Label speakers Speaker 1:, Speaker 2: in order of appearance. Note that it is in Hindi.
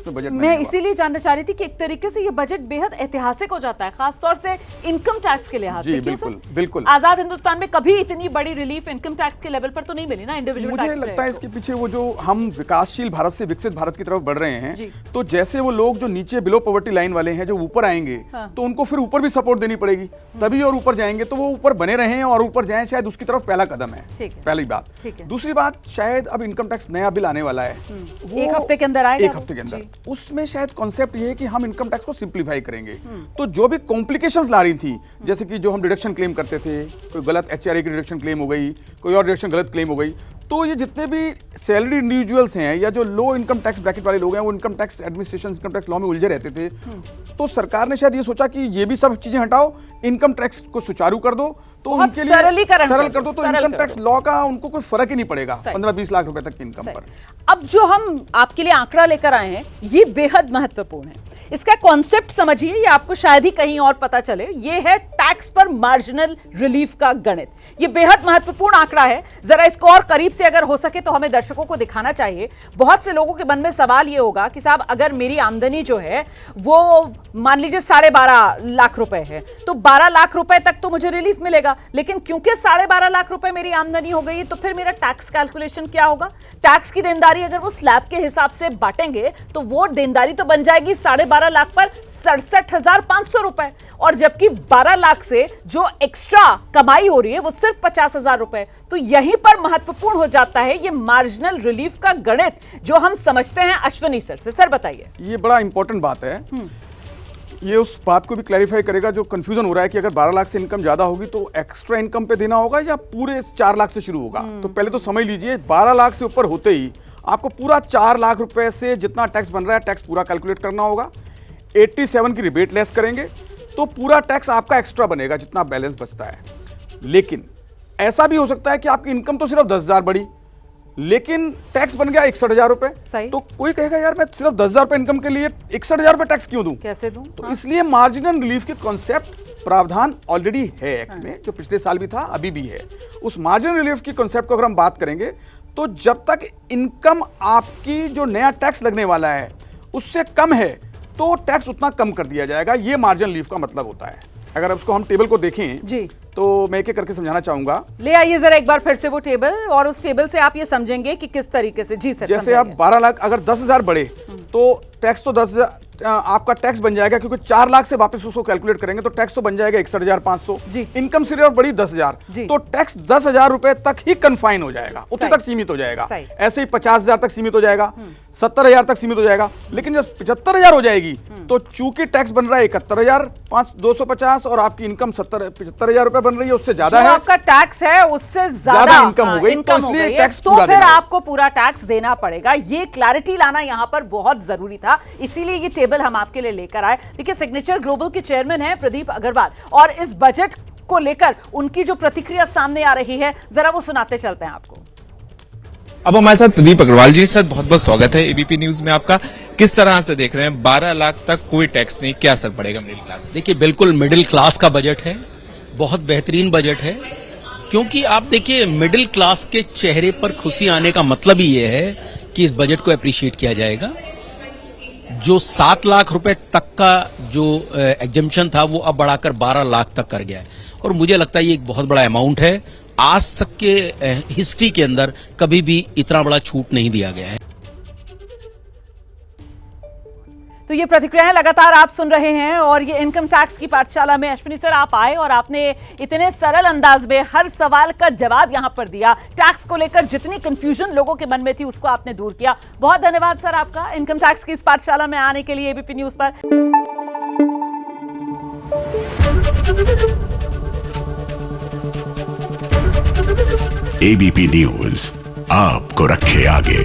Speaker 1: उसमें बजट
Speaker 2: मैं इसीलिए जानना चाह रही थी कि एक तरीके से ये बजट बेहद ऐतिहासिक हो जाता है, खासतौर से इनकम टैक्स के लिहाज से।
Speaker 1: बिल्कुल बिल्कुल।
Speaker 2: आजाद हिंदुस्तान में कभी इतनी बड़ी रिलीफ इनकम टैक्स के लेवल पर तो नहीं मिली ना इंडिविजुअल टैक्स।
Speaker 1: मुझे लगता है इसके पीछे वो जो हम विकासशील भारत से विकसित भारत की तरफ बढ़ रहे हैं, तो जैसे वो लोग जो नीचे बिलो पॉवर्टी लाइन वाले हैं जो ऊपर आएंगे, तो उनको फिर ऊपर भी सपोर्ट देनी पड़ेगी, तभी और ऊपर जाएंगे। तो वो ऊपर बने रहे और ऊपर जाएं, शायद उसकी तरफ पहला कदम है, पहली बात। दूसरी बात, शायद अब इनकम टैक्स नया बिल आने वाला है, वो
Speaker 2: 1 हफ्ते के अंदर आएगा।
Speaker 1: 1 हफ्ते के अंदर। उसमें शायद कॉन्सेप्ट ये है कि हम इनकम टैक्स को सिंप्लीफाई करेंगे। तो जो भी कॉम्प्लिकेशंस ला रही थी, जैसे कि जो हम डिडक्शन क्लेम करते थे, कोई गलत HRA की डिडक्शन क्लेम हो गई, कोई और डिडक्शन गलत क्लेम हो गई, तो ये जितने भी सैलरी इंडिविजुअल्स हैं या जो लो इनकम टैक्स ब्रैकेट वाले लोग हैं, वो income tax administration, income tax law में उलझे रहते थे। तो सरकार ने शायद ये सोचा कि ये भी सब चीजें हटाओ, इनकम टैक्स को सुचारू कर दो, तो उनके लिए सरल कर दो, तो इनकम टैक्स लॉ का उनको कोई फर्क ही नहीं पड़ेगा 15-20 लाख रुपए तक की इनकम पर।
Speaker 2: अब जो हम आपके लिए आंकड़ा लेकर आए हैं, ये बेहद महत्वपूर्ण है। इसका कॉन्सेप्ट समझिए, ये आपको शायद ही कहीं और पता चले। ये है टैक्स पर मार्जिनल रिलीफ का गणित। ये बेहद महत्वपूर्ण आंकड़ा है। जरा इसको और करीब से अगर हो सके तो हमें दर्शकों को दिखाना चाहिए। बहुत से लोगों के मन में सवाल ये होगा कि साहब, अगर मेरी आमदनी जो है वो मान लीजिए 12.5 लाख रुपए है, तो 12 लाख रुपए तक तो मुझे रिलीफ मिलेगा। लेकिन क्योंकि 12.5 लाख रुपए मेरी आमदनी हो गई, तो फिर मेरा टैक्स कैलकुलेशन क्या होगा? टैक्स की देनदारी अगर वो स्लैब के हिसाब से बांटेंगे, तो वो देनदारी तो बन जाएगी 12.5 लाख पर 67,500 रुपए, और जबकि 12 लाख से जो एक्स्ट्रा कमाई हो रही है वो सिर्फ 50,000 रुपए। तो यहीं पर महत्वपूर्ण हो जाता है ये मार्जिनल रिलीफ का गणित, जो हम समझते हैं अश्विनी सर से। सर बताइए।
Speaker 1: ये बड़ा इंपॉर्टेंट बात है। ये उस बात को भी क्लैरिफाई करेगा जो कंफ्यूजन हो रहा है कि अगर 12 लाख से इनकम ज्यादा होगी तो एक्स्ट्रा इनकम पे देना होगा या पूरे 4 लाख से शुरू होगा। तो पहले तो समझ लीजिए, 12 लाख से ऊपर होते ही आपको पूरा 4 लाख रुपए से जितना टैक्स बन रहा है, टैक्स पूरा कैलकुलेट करना होगा। 87 की रिबेट लेस करेंगे तो पूरा टैक्स आपका एक्स्ट्रा बनेगा जितना बैलेंस बचता है। लेकिन ऐसा भी हो सकता है कि आपकी इनकम तो सिर्फ 10,000 बढ़ी, लेकिन टैक्स बन गया 61,000 रुपए। तो कोई कहेगा यार मैं सिर्फ 10,000 रुपए इनकम के लिए 61,000 रुपए टैक्स क्यों दूं?
Speaker 2: कैसे दूं?
Speaker 1: तो इसलिए मार्जिनल रिलीफ के कॉन्सेप्ट प्रावधान ऑलरेडी है एक्ट में, जो पिछले साल भी था, अभी भी है। उस मार्जिनल रिलीफ की कॉन्सेप्ट को अगर हम बात करेंगे, तो जब तक इनकम आपकी जो नया टैक्स लगने वाला है उससे कम है, तो टैक्स उतना कम कर दिया जाएगा। ये मार्जिनल रिलीफ का मतलब होता है। अगर उसको हम टेबल को देखें जी, तो मैं एक एक करके समझाना चाहूंगा।
Speaker 2: ले आइए जरा एक बार फिर से वो टेबल, और उस टेबल से आप ये समझेंगे कि किस तरीके से। जी सर।
Speaker 1: जैसे आप 12 लाख अगर 10,000 बढ़े, तो टैक्स तो 10,000 आपका टैक्स बन जाएगा, क्योंकि 4 लाख से वापस उसको कैलकुलेट करेंगे तो टैक्स तो बन जाएगा 61,500। इनकम सिर्फ बढ़ी 10,000, तो टैक्स 10,000 रुपए तक ही कन्फाइन हो जाएगा, उतने तक सीमित हो जाएगा। ऐसे ही 50,000 तक सीमित हो जाएगा, 70,000 तक सीमित हो जाएगा। लेकिन जब 75,000 हो जाएगी, तो चूंकि टैक्स बन रहा है 71,250 और आपकी इनकम 75,000 रुपए बन रही है, उससे ज्यादा है,
Speaker 2: आपका टैक्स है उससे ज्यादा
Speaker 1: इनकम हो गई, तो इसलिए टैक्स
Speaker 2: तो फिर आपको पूरा टैक्स देना पड़ेगा। ये क्लैरिटी लाना यहां पर बहुत जरूरी था, इसीलिए ये टेबल हम आपके लिए लेकर आए। देखिए, सिग्नेचर ग्लोबल के चेयरमैन हैं प्रदीप अग्रवाल, और इस बजट को लेकर उनकी जो प्रतिक्रिया सामने आ रही है, जरा वो सुनाते चलते हैं आपको।
Speaker 3: अब हमारे साथ प्रदीप अग्रवाल जी। सर बहुत बहुत स्वागत है एबीपी न्यूज में आपका। किस तरह से देख रहे हैं 12 लाख तक कोई टैक्स नहीं, क्या असर पड़ेगा मिडिल क्लास?
Speaker 4: देखिए, बिल्कुल मिडिल क्लास का बजट है, बहुत बेहतरीन बजट है, क्योंकि आप देखिए मिडिल क्लास के चेहरे पर खुशी आने का मतलब ही ये है कि इस बजट को अप्रिशिएट किया जाएगा। जो 7 लाख रुपए तक का जो एग्जम्पशन था, वो अब बढ़ाकर 12 लाख तक कर गया है, और मुझे लगता है ये एक बहुत बड़ा अमाउंट है। आज तक के हिस्ट्री के अंदर कभी भी इतना बड़ा छूट नहीं दिया गया है।
Speaker 2: तो ये प्रतिक्रियाएं लगातार आप सुन रहे हैं, और ये इनकम टैक्स की पाठशाला में अश्विनी सर आप आए और आपने इतने सरल अंदाज में हर सवाल का जवाब यहां पर दिया। टैक्स को लेकर जितनी कंफ्यूजन लोगों के मन में थी, उसको आपने दूर किया। बहुत धन्यवाद सर आपका इनकम टैक्स की इस पाठशाला में आने के लिए एबीपी न्यूज पर।
Speaker 5: एबीपी न्यूज आपको रखे आगे।